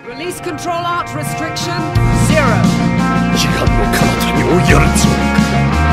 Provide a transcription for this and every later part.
Release control art restriction 0. 時間の彼方に追いやるつもりか。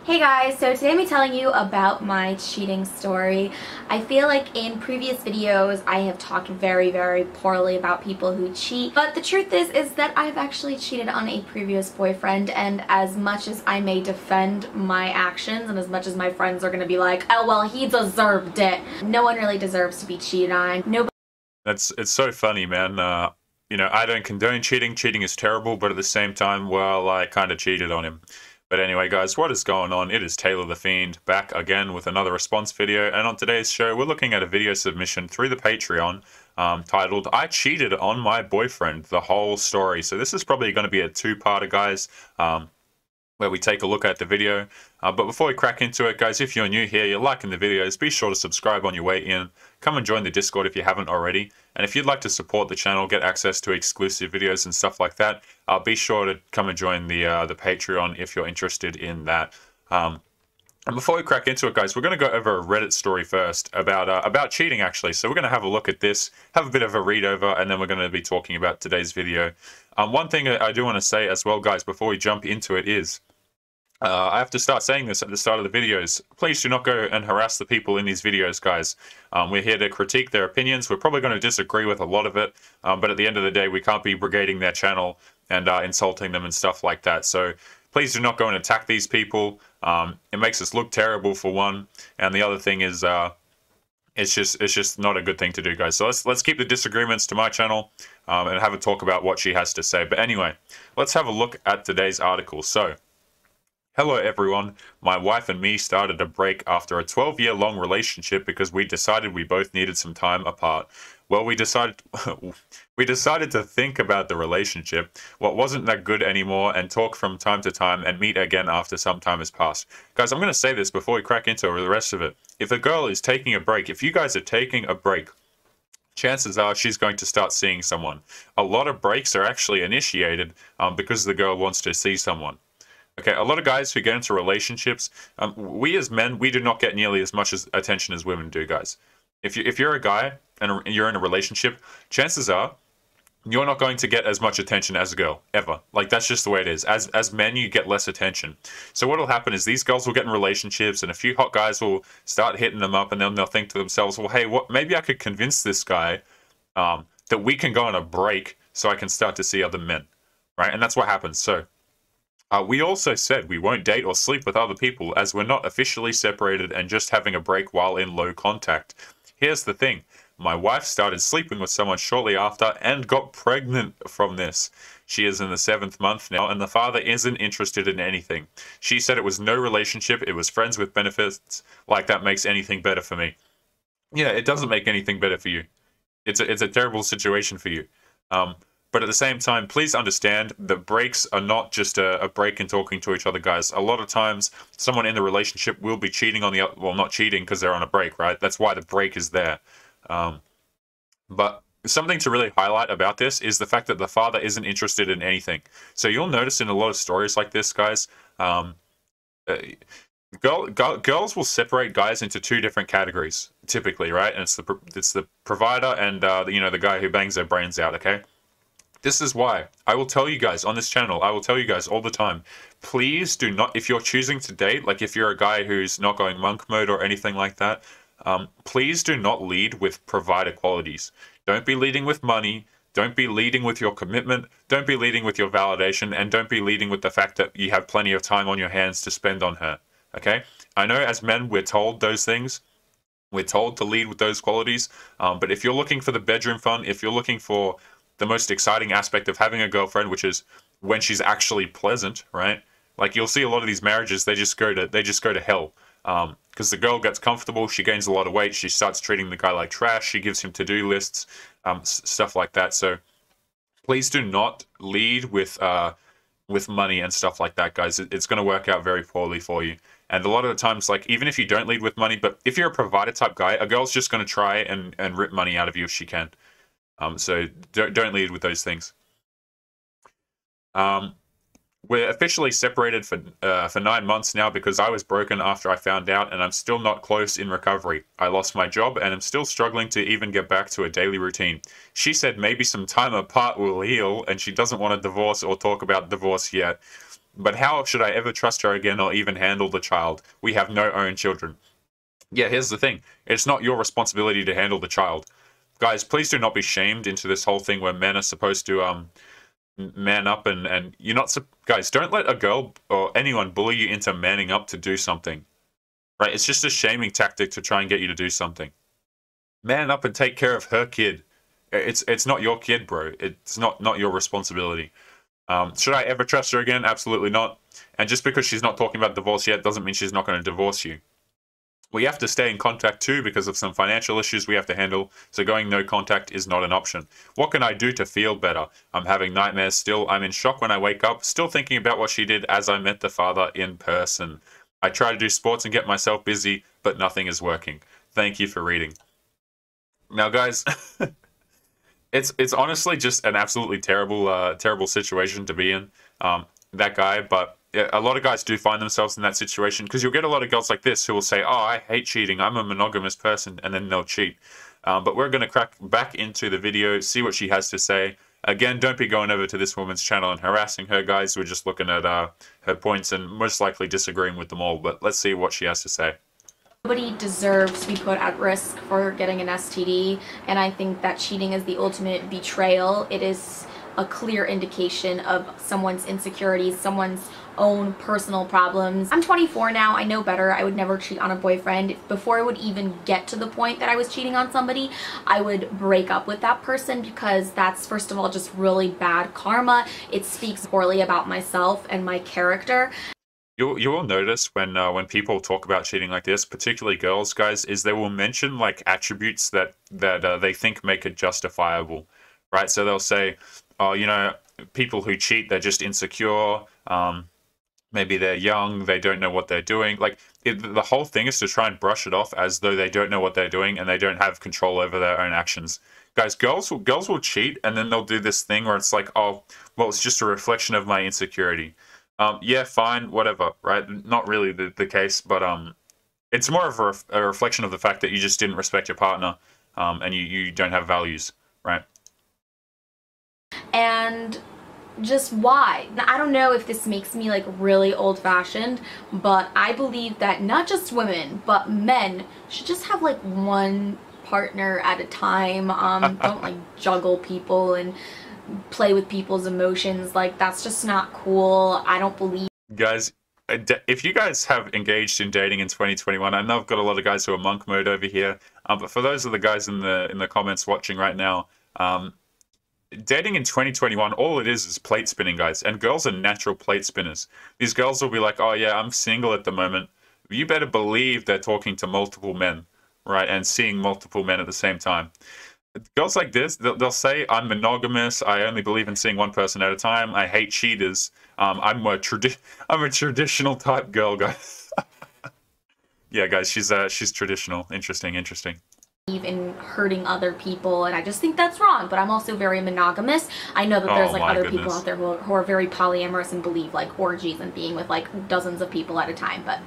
Hey guys, so today I'm telling you about my cheating story. I feel like in previous videos I have talked very poorly about people who cheat, but the truth is that I've actually cheated on a previous boyfriend, and as much as I may defend my actions and as much as my friends are gonna be like, oh well, he deserved it, no one really deserves to be cheated on. Nobody. It's so funny, man. You know, I don't condone cheating. Cheating is terrible, but at the same time, well, I kind of cheated on him. But anyway, guys, what is going on? It is Taylor the Fiend back again with another response video, and on today's show, we're looking at a video submission through the Patreon titled, I Cheated on My Boyfriend, the whole story. So this is probably going to be a two-parter, guys, where we take a look at the video. But before we crack into it, guys, if you're new here, you're liking the videos, be sure to subscribe on your way in. Come and join the Discord if you haven't already. And if you'd like to support the channel, get access to exclusive videos and stuff like that, be sure to come and join the Patreon if you're interested in that. And before we crack into it, guys, we're going to go over a Reddit story first about cheating, actually. So we're going to have a look at this, have a bit of a read over, and then we're going to be talking about today's video. One thing I do want to say as well, guys, before we jump into it is, I have to start saying this at the start of the videos. Please do not go and harass the people in these videos, guys. We're here to critique their opinions. We're probably going to disagree with a lot of it, but at the end of the day, we can't be brigading their channel and insulting them and stuff like that. So please do not go and attack these people. It makes us look terrible, for one, and the other thing is, it's just not a good thing to do, guys. So let's keep the disagreements to my channel and have a talk about what she has to say. But anyway, let's have a look at today's article. So, hello everyone, my wife and me started a break after a 12-year-long relationship because we decided we both needed some time apart. Well, we decided to think about the relationship, what wasn't that good anymore, and talk from time to time and meet again after some time has passed. Guys, I'm going to say this before we crack into the rest of it. If a girl is taking a break, if you guys are taking a break, chances are she's going to start seeing someone. A lot of breaks are actually initiated because the girl wants to see someone. Okay, a lot of guys who get into relationships, we as men, we do not get nearly as much attention as women do, guys. If you're a guy and you're in a relationship, chances are you're not going to get as much attention as a girl, ever. Like, that's just the way it is. As men, you get less attention. So what will happen is these girls will get in relationships and a few hot guys will start hitting them up, and then they'll think to themselves, well, hey, maybe I could convince this guy that we can go on a break so I can start to see other men, right? And that's what happens. So we also said we won't date or sleep with other people as we're not officially separated and just having a break while in low contact. Here's the thing. My wife started sleeping with someone shortly after and got pregnant from this. She is in the 7th month now and the father isn't interested in anything. She said it was no relationship, it was friends with benefits, like that makes anything better for me. Yeah, it doesn't make anything better for you. It's a terrible situation for you. But at the same time, please understand that breaks are not just a break in talking to each other, guys. A lot of times, someone in the relationship will be cheating on the other, well, not cheating because they're on a break, right? That's why the break is there. But something to really highlight about this is the fact that the father isn't interested in anything. So you'll notice in a lot of stories like this, guys, girls will separate guys into two different categories, typically, right? And it's the provider and the guy who bangs their brains out, okay? This is why I will tell you guys on this channel, I will tell you guys all the time, please do not, if you're choosing to date, like if you're a guy who's not going monk mode or anything like that, please do not lead with provider qualities. Don't be leading with money. Don't be leading with your commitment. Don't be leading with your validation. And don't be leading with the fact that you have plenty of time on your hands to spend on her. Okay? I know as men, we're told those things. We're told to lead with those qualities. But if you're looking for the bedroom fun, if you're looking for the most exciting aspect of having a girlfriend, which is when she's actually pleasant, right? Like, you'll see a lot of these marriages, they just go to hell. Because the girl gets comfortable, she gains a lot of weight, she starts treating the guy like trash, she gives him to-do lists, stuff like that. So please do not lead with money and stuff like that, guys. It's going to work out very poorly for you. And a lot of the times, like, even if you don't lead with money, but if you're a provider type guy, a girl's just going to try and rip money out of you if she can. So don't lead with those things. We're officially separated for 9 months now because I was broken after I found out, and I'm still not close in recovery. I lost my job and I'm still struggling to even get back to a daily routine. She said maybe some time apart will heal, and she doesn't want a divorce or talk about divorce yet. But how should I ever trust her again or even handle the child? We have no own children. Yeah, here's the thing. It's not your responsibility to handle the child. Guys, please do not be shamed into this whole thing where men are supposed to man up, and you're not... Guys, don't let a girl or anyone bully you into manning up to do something. Right? It's just a shaming tactic to try and get you to do something. Man up and take care of her kid. It's not your kid, bro. It's not your responsibility. Should I ever trust her again? Absolutely not. And just because she's not talking about divorce yet doesn't mean she's not going to divorce you. We have to stay in contact too because of some financial issues we have to handle, so going no contact is not an option. What can I do to feel better? I'm having nightmares still. I'm in shock when I wake up, still thinking about what she did as I met the father in person. I try to do sports and get myself busy, but nothing is working. Thank you for reading. Now, guys, it's honestly just an absolutely terrible situation to be in, that guy, but yeah, a lot of guys do find themselves in that situation because you'll get a lot of girls like this who will say, oh, I hate cheating, I'm a monogamous person, and then they'll cheat. But we're going to crack back into the video, see what she has to say. Again, don't be going over to this woman's channel and harassing her, guys. We're just looking at her points and most likely disagreeing with them all, but let's see what she has to say. Nobody deserves to be put at risk for getting an STD, and I think that cheating is the ultimate betrayal. It is a clear indication of someone's insecurities, someone's own personal problems. I'm 24 now, I know better. I would never cheat on a boyfriend. Before I would even get to the point that I was cheating on somebody, I would break up with that person because that's, first of all, just really bad karma. It speaks poorly about myself and my character. You will notice when people talk about cheating like this, particularly girls, guys, is they will mention like attributes that they think make it justifiable, right? So they'll say, oh, you know, people who cheat, they're just insecure. Maybe they're young, they don't know what they're doing. Like, the whole thing is to try and brush it off as though they don't know what they're doing and they don't have control over their own actions. Guys, girls will cheat, and then they'll do this thing where it's like, oh, well, it's just a reflection of my insecurity. Yeah, fine, whatever, right? Not really the case, but it's more of a reflection of the fact that you just didn't respect your partner, and you don't have values, right? And just why? Now, I don't know if this makes me like really old-fashioned, but I believe that not just women, but men should just have like one partner at a time. Don't like juggle people and play with people's emotions. Like, that's just not cool. I don't believe. Guys, if you guys have engaged in dating in 2021, I know I've got a lot of guys who are monk mode over here, but for those of the guys in the comments watching right now, dating in 2021, all it is plate spinning, guys. And girls are natural plate spinners. These girls will be like, oh yeah, I'm single at the moment. You better believe they're talking to multiple men, right? And seeing multiple men at the same time. Girls like this, they'll say, I'm monogamous. I only believe in seeing one person at a time. I hate cheaters. I'm a traditional type girl, guys. Yeah, guys, she's traditional. Interesting. In hurting other people, and I just think that's wrong. But I'm also very monogamous. I know that there's like other people out there who are very polyamorous and believe like orgies and being with like dozens of people at a time, but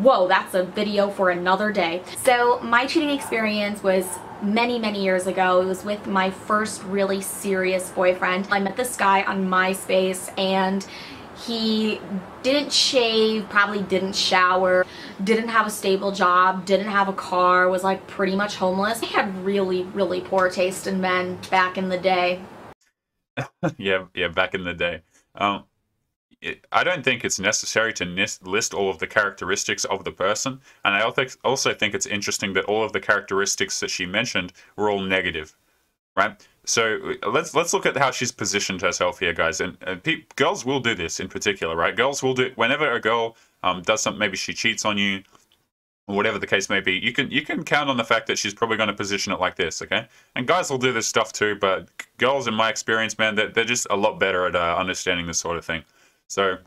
whoa, that's a video for another day. So my cheating experience was many years ago. It was with my first really serious boyfriend. I met this guy on MySpace, and he didn't shave, probably didn't shower, didn't have a stable job, didn't have a car, was like pretty much homeless. He had really poor taste in men back in the day. yeah, back in the day. I don't think it's necessary to list all of the characteristics of the person, and I also think it's interesting that all of the characteristics that she mentioned were all negative, right? So let's look at how she's positioned herself here, guys. And girls will do this in particular, right? Girls will do, whenever a girl does something, maybe she cheats on you, or whatever the case may be, you can count on the fact that she's probably going to position it like this, okay? And guys will do this stuff too, but girls, in my experience, man, they're just a lot better at understanding this sort of thing. So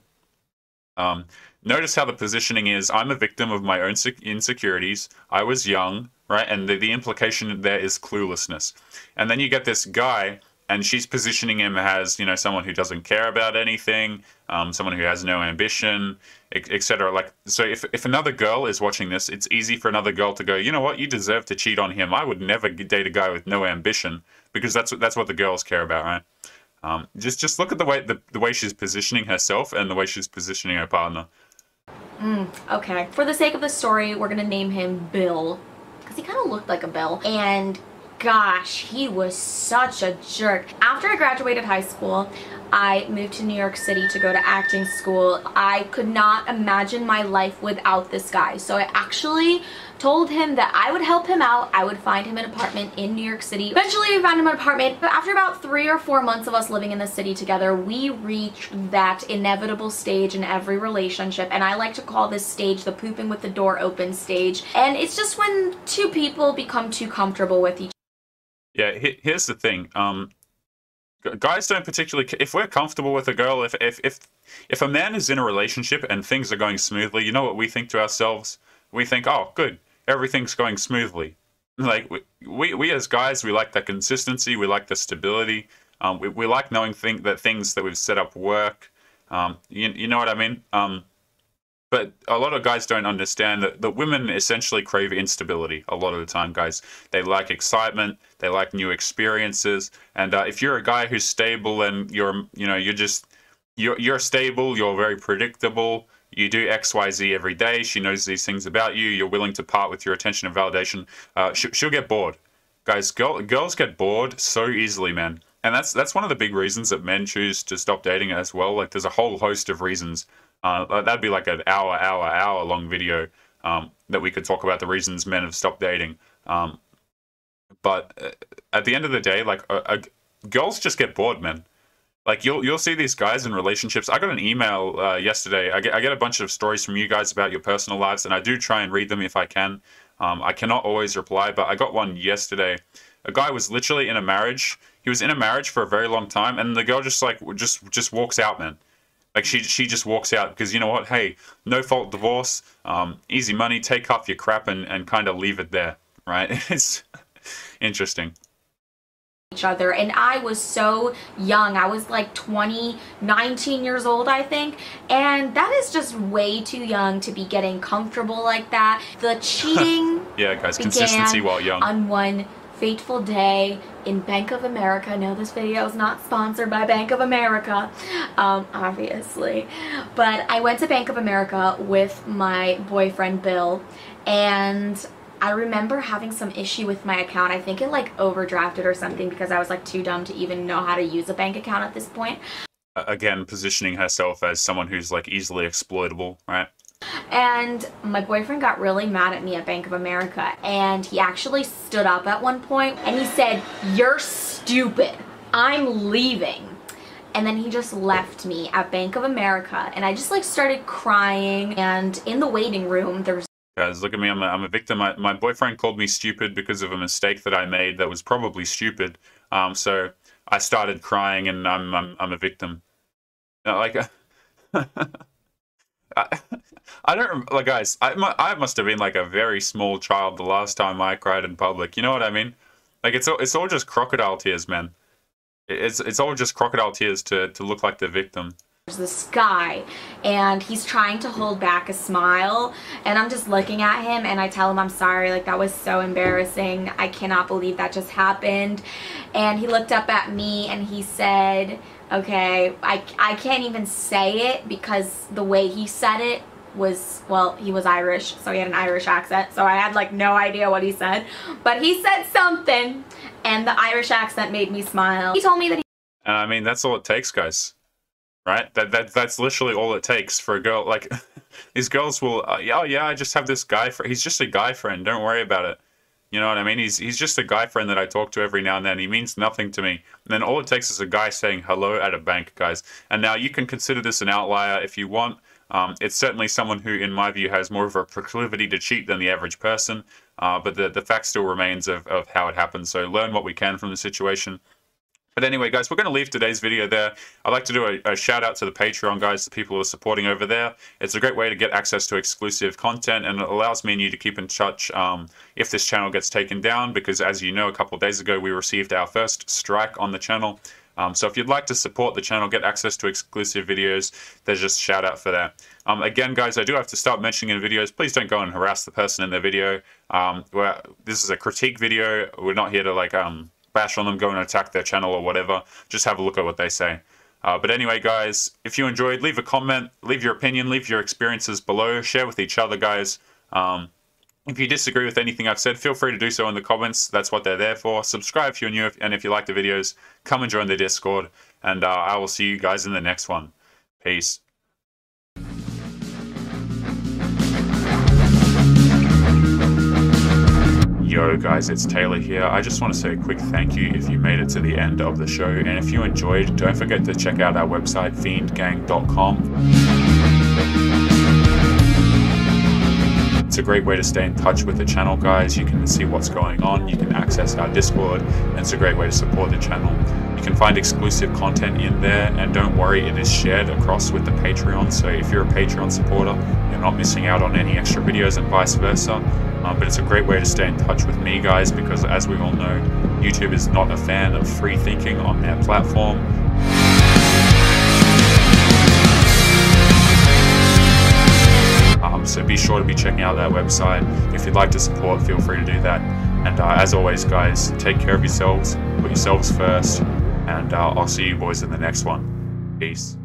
notice how the positioning is. I'm a victim of my own insecurities. I was young, right? And the implication there is cluelessness. And then you get this guy, and she's positioning him as, you know, someone who doesn't care about anything, someone who has no ambition, etc. Like, so if another girl is watching this, it's easy for another girl to go, you know what, you deserve to cheat on him. I would never date a guy with no ambition, because that's what the girls care about, right? Just look at the way she's positioning herself and the way she's positioning her partner. Okay. For the sake of the story, we're gonna name him Bill, because he kind of looked like a Bill. And gosh, he was such a jerk. After I graduated high school, I moved to New York City to go to acting school. I could not imagine my life without this guy. So I actually told him that I would help him out. I would find him an apartment in New York City. Eventually we found him an apartment, but after about 3 or 4 months of us living in the city together, we reached that inevitable stage in every relationship, and I like to call this stage the pooping with the door open stage. And it's just when two people become too comfortable with each other. Yeah, here's the thing. Guys don't particularly. If we're comfortable with a girl, if a man is in a relationship and things are going smoothly, you know what we think to ourselves? We think, oh, good, everything's going smoothly. Like we as guys, we like that consistency. We like the stability. We like knowing that things that we've set up work. You know what I mean? But a lot of guys don't understand that women essentially crave instability a lot of the time, guys. They like excitement, they like new experiences, and if you're a guy who's stable and you're stable, you're very predictable, you do X, Y, Z every day, she knows these things about you, you're willing to part with your attention and validation, she'll get bored. Guys, girls get bored so easily, man. And that's one of the big reasons that men choose to stop dating as well. Like, there's a whole host of reasons. That'd be like an hour long video that we could talk about the reasons men have stopped dating. But at the end of the day, like, girls just get bored, man. Like, you'll see these guys in relationships. I got an email yesterday. I get a bunch of stories from you guys about your personal lives, and I do try and read them if I can. I cannot always reply, but I got one yesterday. A guy was literally in a marriage. He was in a marriage for a very long time, and the girl just walks out, man. Like, she just walks out because, you know what? Hey, no fault divorce, easy money, take off your crap and kind of leave it there, right? It's interesting. Each other, and I was so young. I was like 19 years old, I think, and that is just way too young to be getting comfortable like that. The cheating yeah, guys, consistency while young. On one fateful day in Bank of America. No, this video is not sponsored by Bank of America, obviously, but I went to Bank of America with my boyfriend Bill, and I remember having some issue with my account. I think it like overdrafted or something because I was like too dumb to even know how to use a bank account at this point. Again, positioning herself as someone who's like easily exploitable, right? And my boyfriend got really mad at me at Bank of America, and he actually stood up at one point and he said, "You're stupid. I'm leaving." And then he just left me at Bank of America, and I just like started crying. And in the waiting room, there was... Guys, look at me. I'm a victim. My boyfriend called me stupid because of a mistake that I made that was probably stupid. So I started crying, and I'm a victim. Like, I don't, like, guys. I must have been like a very small child the last time I cried in public. You know what I mean? Like, it's all just crocodile tears, man. It's all just crocodile tears to look like the victim. There's this guy, and he's trying to hold back a smile, and I'm just looking at him, and I tell him I'm sorry, like, that was so embarrassing. I cannot believe that just happened. And he looked up at me and he said, okay, I can't even say it because the way he said it was, well, he was Irish, so he had an Irish accent, so I had like no idea what he said, but he said something, and the Irish accent made me smile. He told me that he... I mean, that's all it takes, guys. Right? That's literally all it takes for a girl. Like, these girls will, oh yeah, I just have this guy friend. He's just a guy friend. Don't worry about it. You know what I mean? He's just a guy friend that I talk to every now and then. He means nothing to me. And then all it takes is a guy saying hello at a bank, guys. And now you can consider this an outlier if you want. It's certainly someone who, in my view, has more of a proclivity to cheat than the average person. But the fact still remains of how it happened. So learn what we can from the situation. But anyway, guys, we're going to leave today's video there. I'd like to do a shout out to the Patreon guys, the people who are supporting over there. It's a great way to get access to exclusive content, and it allows me and you to keep in touch if this channel gets taken down, because as you know, a couple of days ago, we received our first strike on the channel. So if you'd like to support the channel, get access to exclusive videos, there's just a shout out for that. Again, guys, I do have to start mentioning in videos, please don't go and harass the person in their video. This is a critique video. We're not here to like bash on them, go and attack their channel or whatever. Just have a look at what they say. But anyway, guys, if you enjoyed, leave a comment, leave your opinion, leave your experiences below, share with each other, guys. If you disagree with anything I've said, feel free to do so in the comments. That's what they're there for. Subscribe if you're new, and if you like the videos, come and join the Discord, and I will see you guys in the next one. Peace. Yo guys, it's Taylor here. I just want to say a quick thank you if you made it to the end of the show, and if you enjoyed, don't forget to check out our website, fiendgang.com. It's a great way to stay in touch with the channel, guys. You can see what's going on, you can access our Discord, and it's a great way to support the channel. You can find exclusive content in there, and don't worry, it is shared across with the Patreon, so if you're a Patreon supporter, you're not missing out on any extra videos and vice versa. But it's a great way to stay in touch with me, guys, because as we all know, YouTube is not a fan of free thinking on their platform. So be sure to be checking out that website. If you'd like to support, feel free to do that. And as always, guys, take care of yourselves, put yourselves first, and I'll see you boys in the next one. Peace.